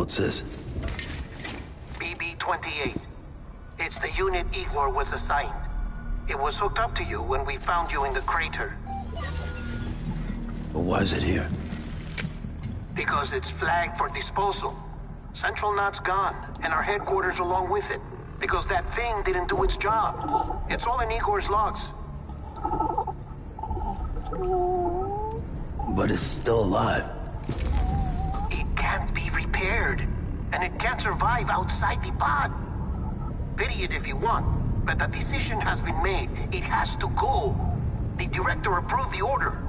What's this? BB-28. It's the unit Igor was assigned. It was hooked up to you when we found you in the crater. But why is it here? Because it's flagged for disposal. Central Knot's gone, and our headquarters along with it. Because that thing didn't do its job. It's all in Igor's logs. But it's still alive. It can't be repaired, and it can't survive outside the pod. Pity it if you want, but the decision has been made. It has to go. The director approved the order.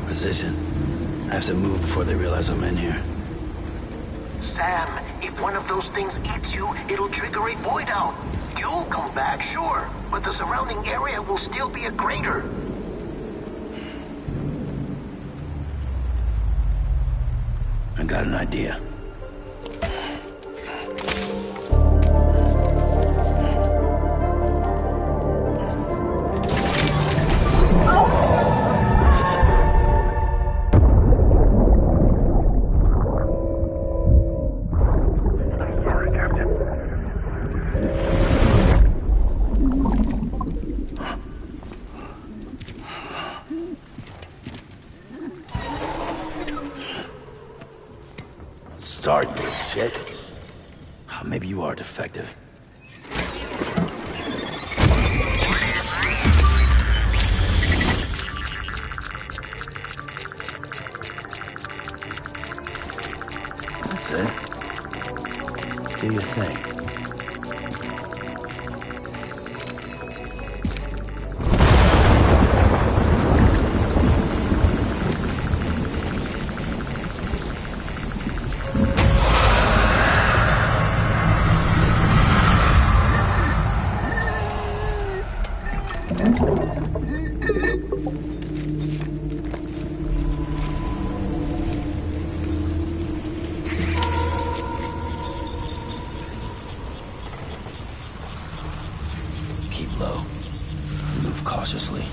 Position. I have to move before they realize I'm in here. Sam, if one of those things eats you, it'll trigger a void out. You'll come back, sure, but the surrounding area will still be a crater. I got an idea. Start, you shit. Maybe you are defective. That's it. Do your thing. Cautiously.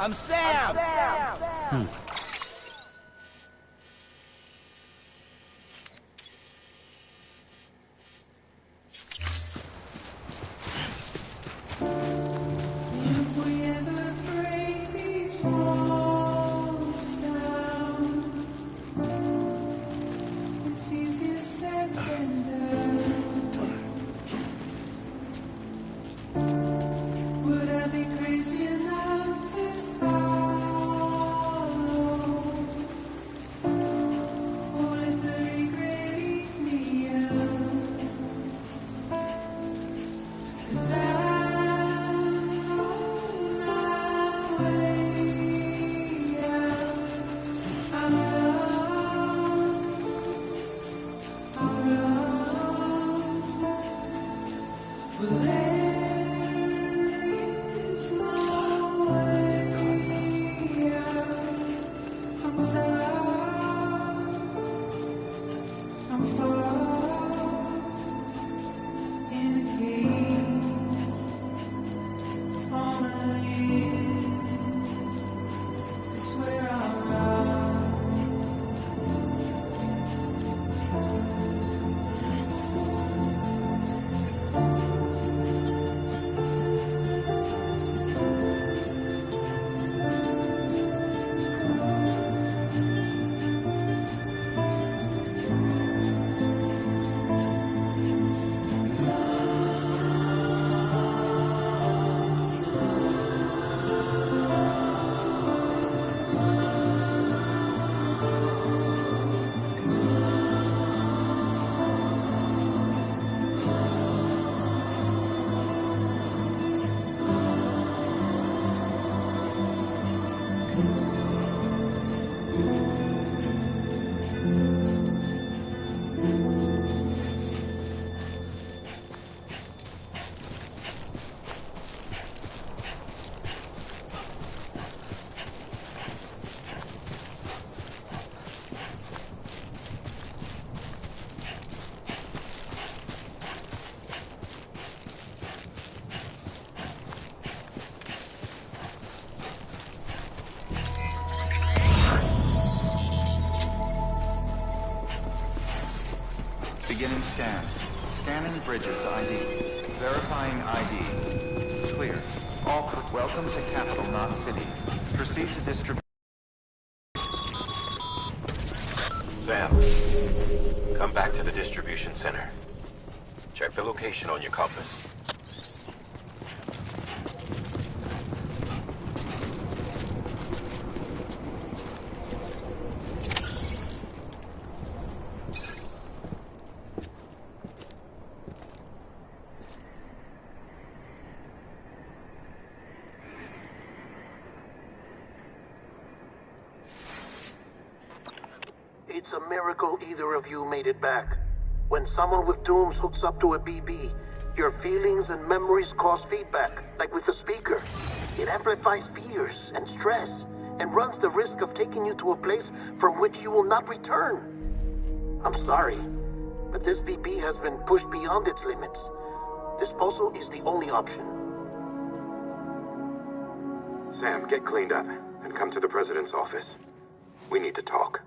I'm Sam! Would I be crazy enough to follow? Scan. Scanning Bridges ID. Verifying ID. Clear. Welcome to Capital, not City. Proceed to distribute. Sam, come back to the distribution center. Check the location on your compass. It's a miracle either of you made it back. When someone with dooms hooks up to a BB, your feelings and memories cause feedback, like with the speaker. It amplifies fears and stress, and runs the risk of taking you to a place from which you will not return. I'm sorry, but this BB has been pushed beyond its limits. Disposal is the only option. Sam, get cleaned up and come to the President's office. We need to talk.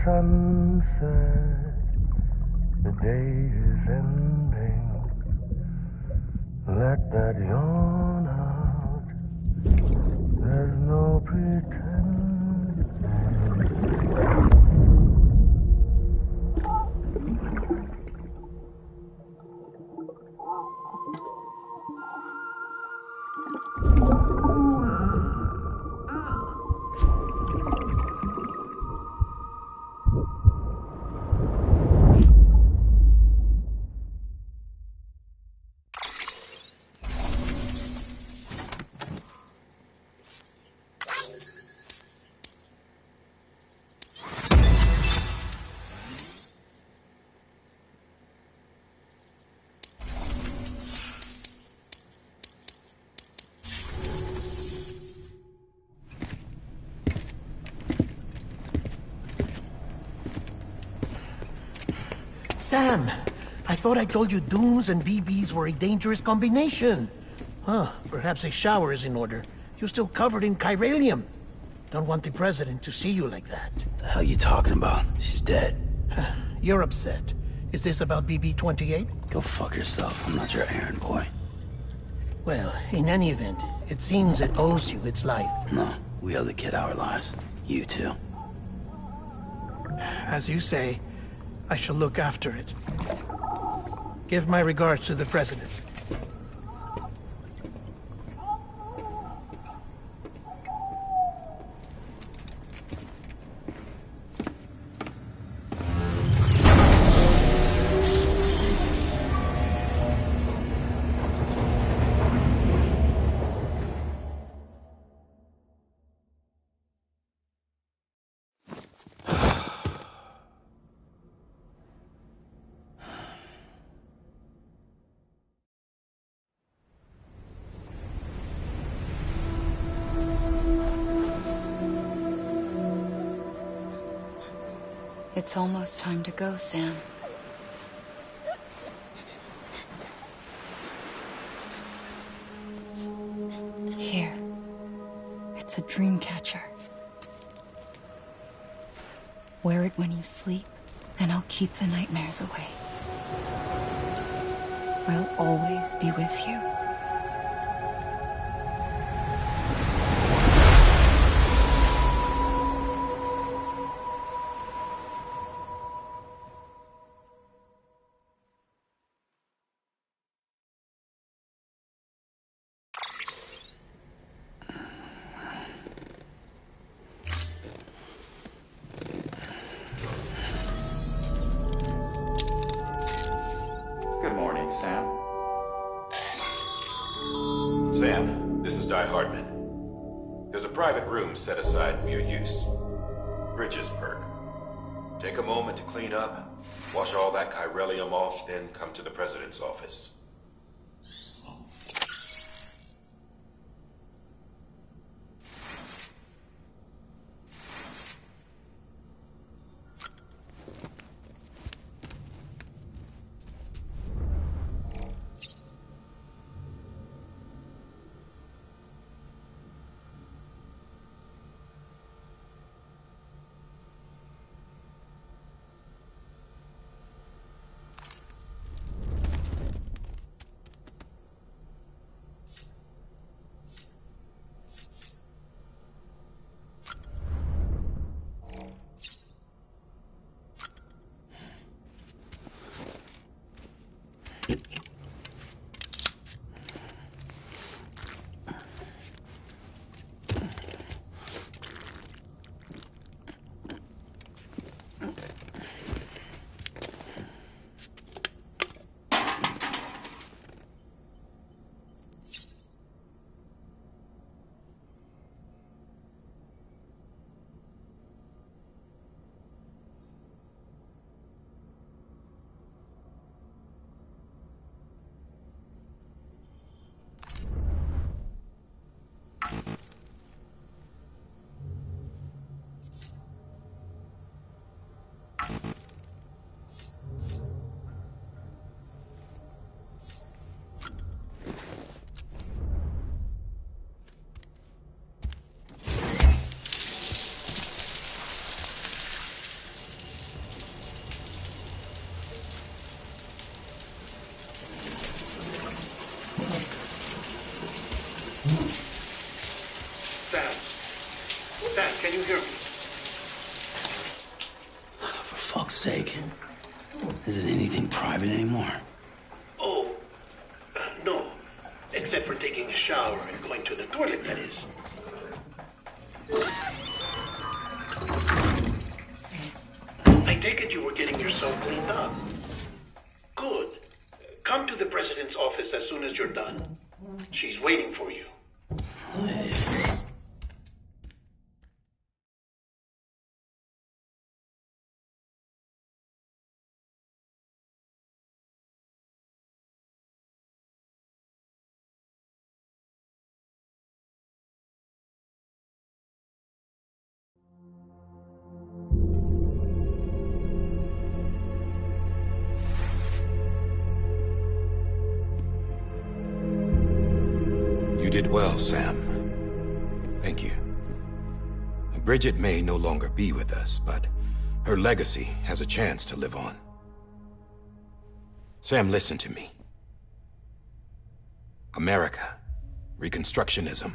Sunset, the day is ending. Let that yawn out. There's no pretending. Sam, I thought I told you dooms and BBs were a dangerous combination. Huh, perhaps a shower is in order. You're still covered in chiralium. Don't want the President to see you like that. The hell you talking about? She's dead. You're upset. Is this about BB-28? Go fuck yourself. I'm not your errand boy. Well, in any event, it seems it owes you its life. No, we owe the kid our lives. You too. As you say, I shall look after it. Give my regards to the President. It's almost time to go, Sam. Here. It's a dream catcher. Wear it when you sleep, and I'll keep the nightmares away. I'll always be with you. Thanks, Sam. Sam, this is Di Hardman. There's a private room set aside for your use. Bridges perk. Take a moment to clean up, wash all that chiralium off, then come to the President's office. Sam, can you hear me? For fuck's sake. Isn't anything private anymore? Oh, no. Except for taking a shower and going to the toilet, that is. I take it you were getting yourself cleaned up. Good. Come to the President's office as soon as you're done. She's waiting for you. You did well, Sam. Thank you. Bridget may no longer be with us, but her legacy has a chance to live on. Sam, listen to me. America, Reconstructionism,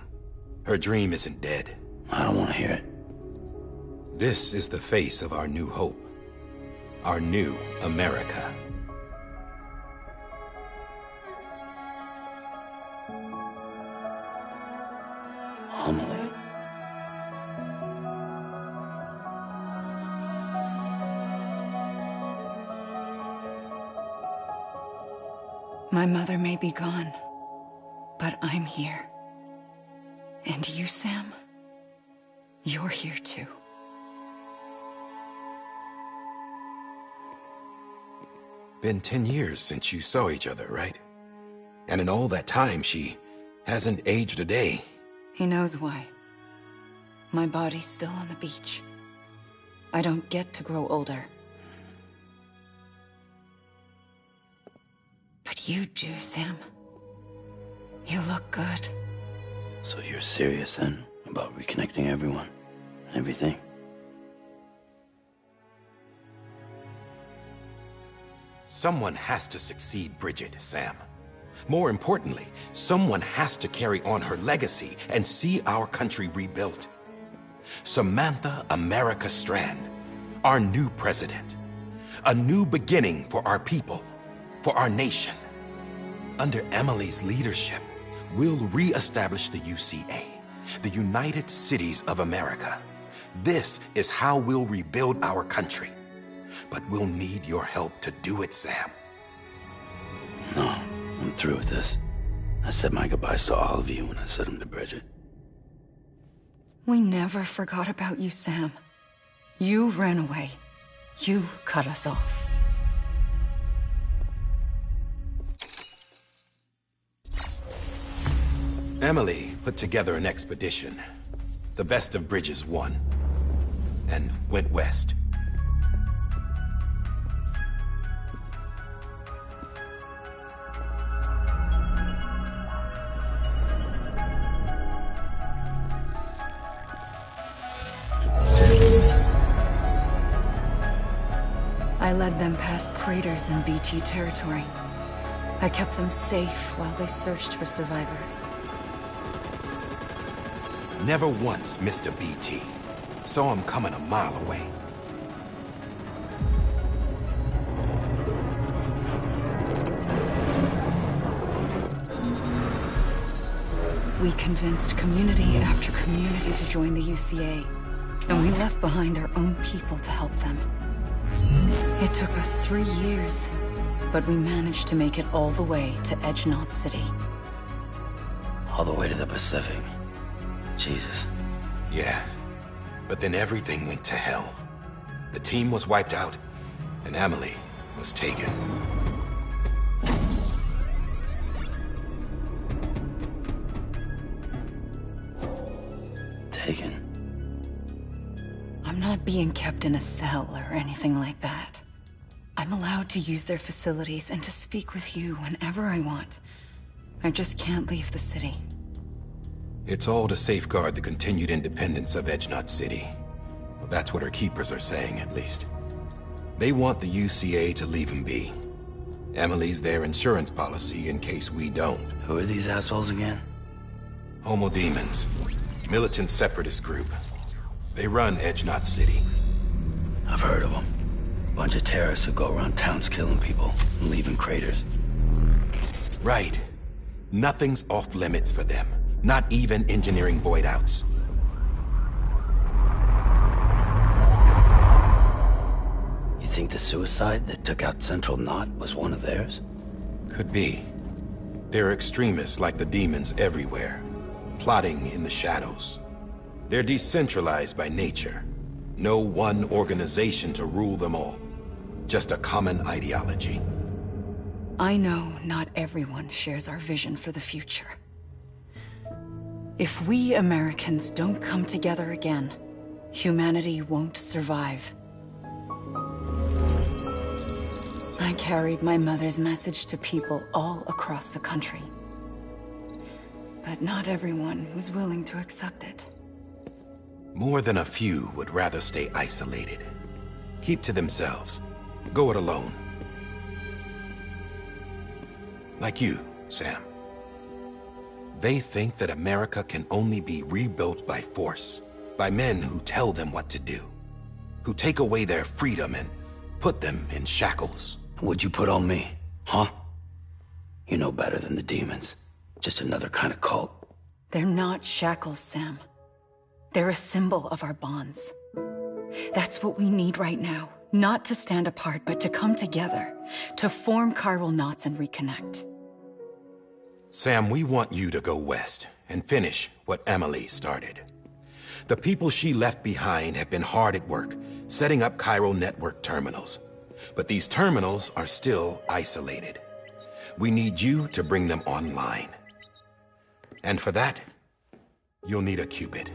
her dream isn't dead. I don't want to hear it. This is the face of our new hope. Our new America. Homily. My mother may be gone, but I'm here. And you, Sam? You're here too. Been 10 years since you saw each other, right? And in all that time, she hasn't aged a day. He knows why. My body's still on the beach. I don't get to grow older. But you do, Sam. You look good. So you're serious then about reconnecting everyone and everything? Someone has to succeed Bridget, Sam. More importantly, someone has to carry on her legacy and see our country rebuilt. Samantha America Strand, our new president. A new beginning for our people, for our nation. Under Emily's leadership, we'll re-establish the UCA, the United Cities of America. This is how we'll rebuild our country. But we'll need your help to do it, Sam. No. I'm through with this. I said my goodbyes to all of you when I said them to Bridget. We never forgot about you, Sam. You ran away. You cut us off. Emily put together an expedition. The best of Bridges won. And went west. I led them past craters in BT territory. I kept them safe while they searched for survivors. Never once missed a BT. Saw him coming a mile away. We convinced community after community to join the UCA, and we left behind our own people to help them. It took us 3 years, but we managed to make it all the way to Edge Knot City. All the way to the Pacific. Jesus. Yeah. But then everything went to hell. The team was wiped out, and Emily was taken. Taken? I'm not being kept in a cell or anything like that. I'm allowed to use their facilities and to speak with you whenever I want. I just can't leave the city. It's all to safeguard the continued independence of Edge Knot City. Well, that's what our keepers are saying, at least. They want the UCA to leave him be. Emily's their insurance policy in case we don't. Who are these assholes again? Homo Demons. Militant separatist group. They run Edge Knot City. I've heard of them. Bunch of terrorists who go around towns killing people and leaving craters. Right. Nothing's off limits for them. Not even engineering void outs. You think the suicide that took out Central Knot was one of theirs? Could be. There are extremists like the demons everywhere, plotting in the shadows. They're decentralized by nature. No one organization to rule them all. Just a common ideology. I know not everyone shares our vision for the future. If we Americans don't come together again, humanity won't survive. I carried my mother's message to people all across the country. But not everyone was willing to accept it. More than a few would rather stay isolated. Keep to themselves. Go it alone. Like you, Sam. They think that America can only be rebuilt by force, by men who tell them what to do, who take away their freedom and put them in shackles. What'd you put on me, huh? You know better than the demons. Just another kind of cult. They're not shackles, Sam. They're a symbol of our bonds. That's what we need right now. Not to stand apart, but to come together. To form chiral knots and reconnect. Sam, we want you to go west and finish what Emily started. The people she left behind have been hard at work, setting up chiral network terminals. But these terminals are still isolated. We need you to bring them online. And for that, you'll need a Cupid.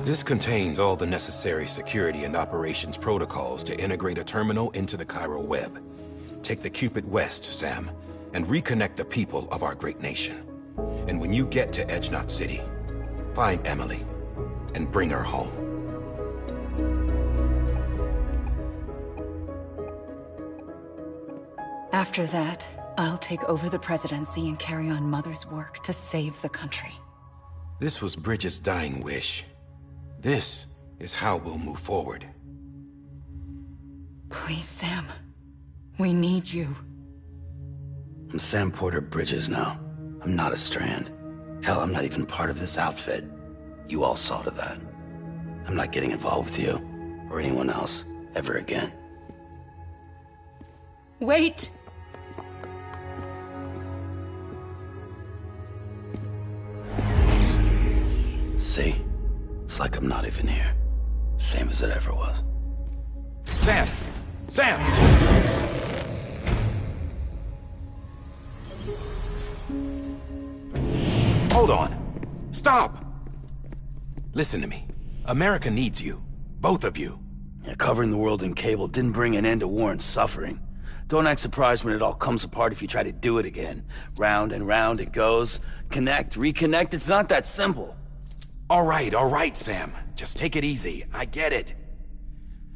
This contains all the necessary security and operations protocols to integrate a terminal into the chiral web. Take the Cupid west, Sam, and reconnect the people of our great nation. And when you get to Edge Knot City, find Emily and bring her home. After that, I'll take over the presidency and carry on Mother's work to save the country. This was Bridget's dying wish. This is how we'll move forward. Please, Sam. We need you. I'm Sam Porter Bridges now. I'm not a Strand. Hell, I'm not even part of this outfit. You all saw to that. I'm not getting involved with you, or anyone else, ever again. Wait! See? It's like I'm not even here. Same as it ever was. Sam! Sam! Hold on. Stop! Listen to me. America needs you. Both of you. Yeah, covering the world in cable didn't bring an end to war and suffering. Don't act surprised when it all comes apart if you try to do it again. Round and round it goes. Connect, reconnect, it's not that simple. All right, Sam. Just take it easy. I get it.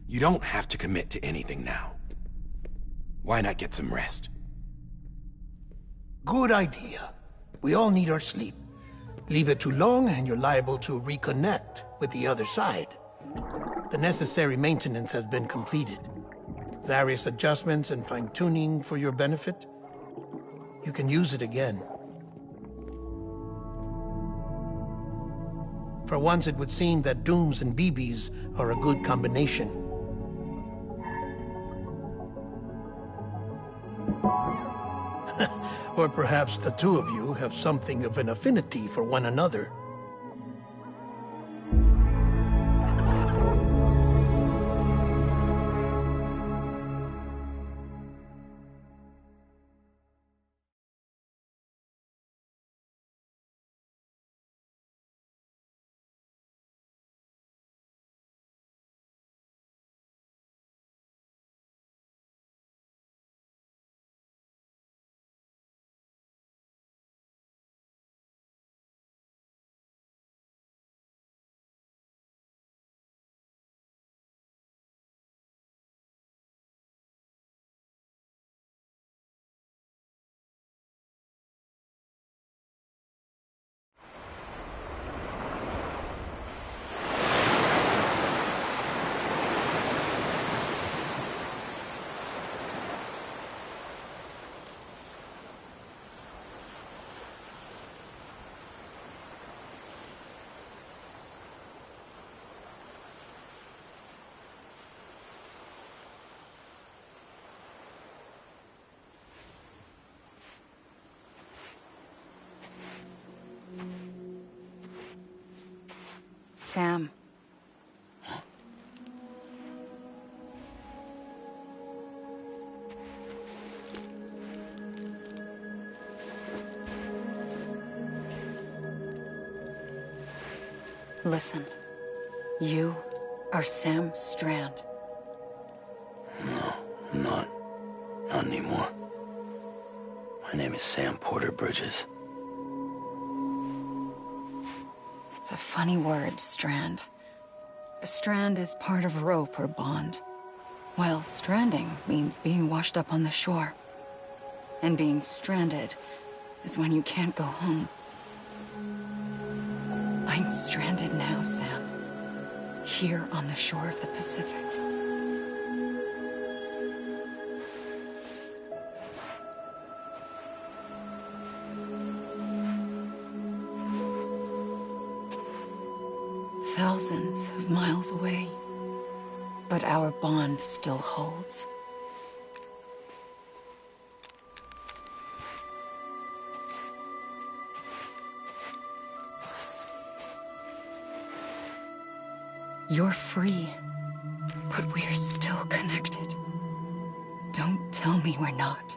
You don't have to commit to anything now. Why not get some rest? Good idea. We all need our sleep. Leave it too long and you're liable to reconnect with the other side. The necessary maintenance has been completed. Various adjustments and fine-tuning for your benefit. You can use it again. For once, it would seem that Dooms and BBs are a good combination. Or perhaps the two of you have something of an affinity for one another. Sam. Listen. You are Sam Strand. No, I'm not. Not anymore. My name is Sam Porter Bridges. It's a funny word, Strand. A strand is part of rope or bond, while stranding means being washed up on the shore. And being stranded is when you can't go home. I'm stranded now, Sam. Here on the shore of the Pacific. Thousands of miles away, but our bond still holds. You're free, but we're still connected. Don't tell me we're not.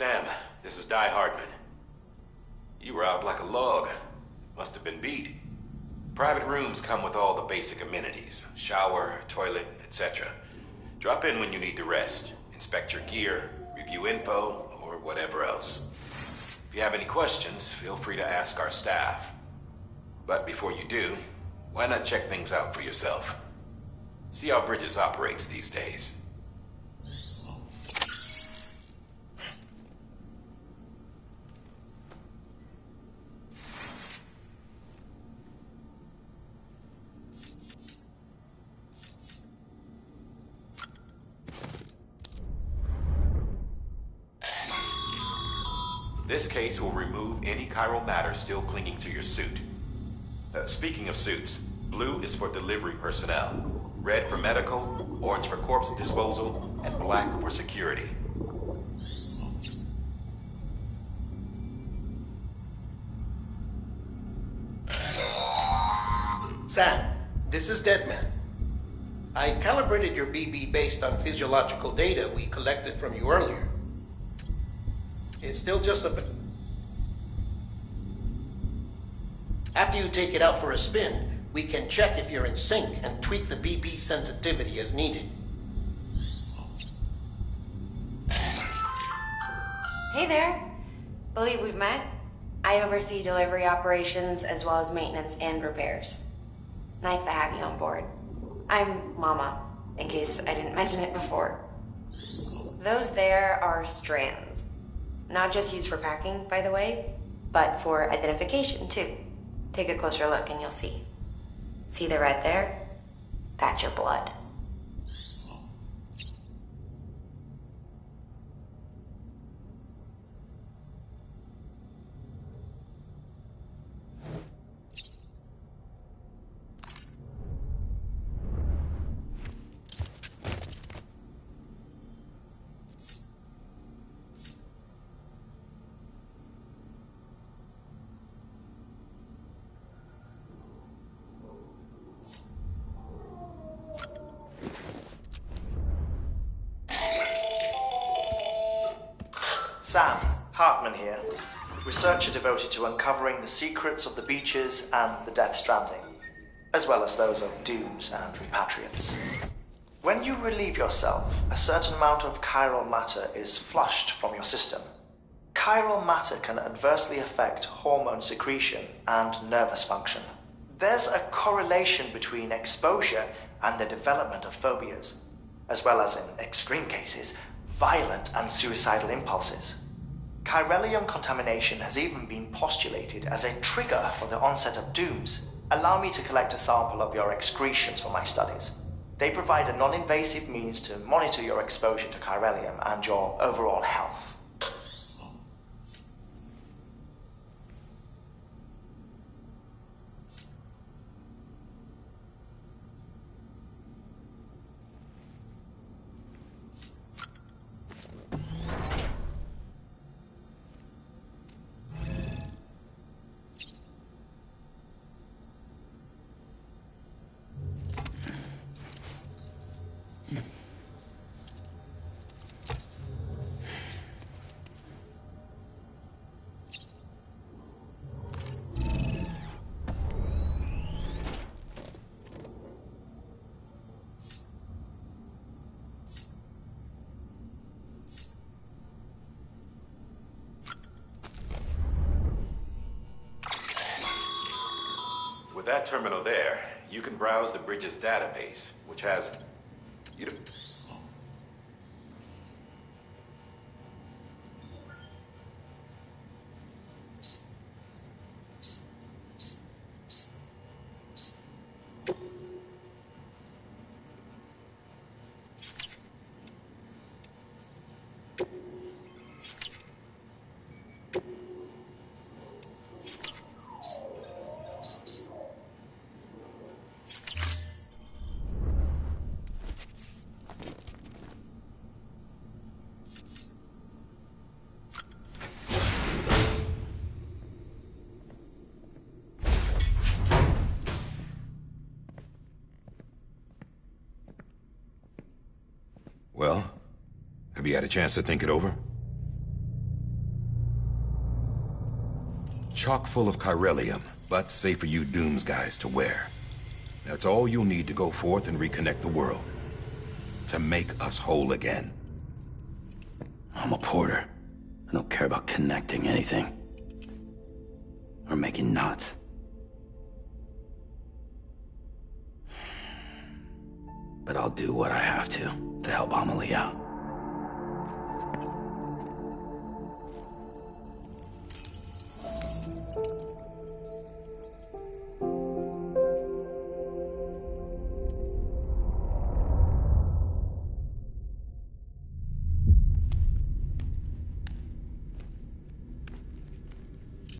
Sam, this is Di Hardman. You were out like a log. Must have been beat. Private rooms come with all the basic amenities. Shower, toilet, etc. Drop in when you need to rest. Inspect your gear, review info, or whatever else. If you have any questions, feel free to ask our staff. But before you do, why not check things out for yourself? See how Bridges operates these days. This case will remove any chiral matter still clinging to your suit. Speaking of suits, blue is for delivery personnel, red for medical, orange for corpse disposal, and black for security. Sam, this is Deadman. I calibrated your BB based on physiological data we collected from you earlier. It's still just a... After you take it out for a spin, we can check if you're in sync and tweak the BB sensitivity as needed. Hey there. Believe we've met. I oversee delivery operations as well as maintenance and repairs. Nice to have you on board. I'm Mama, in case I didn't mention it before. Those there are strands. Not just used for packing, by the way, but for identification, too. Take a closer look and you'll see. See the red there? That's your blood. Sam, Hartman here, researcher devoted to uncovering the secrets of the beaches and the Death Stranding, as well as those of dooms and repatriates. When you relieve yourself, a certain amount of chiral matter is flushed from your system. Chiral matter can adversely affect hormone secretion and nervous function. There's a correlation between exposure and the development of phobias, as well as, in extreme cases, violent and suicidal impulses. Chiralium contamination has even been postulated as a trigger for the onset of dooms. Allow me to collect a sample of your excretions for my studies. They provide a non-invasive means to monitor your exposure to chiralium and your overall health. With that terminal there, you can browse the Bridges database, which has... Well, have you had a chance to think it over? chock full of chiralium, but safe for you Dooms guys to wear. That's all you'll need to go forth and reconnect the world. To make us whole again. I'm a porter. I don't care about connecting anything. Or making knots. But I'll do what I have to help Amelie out.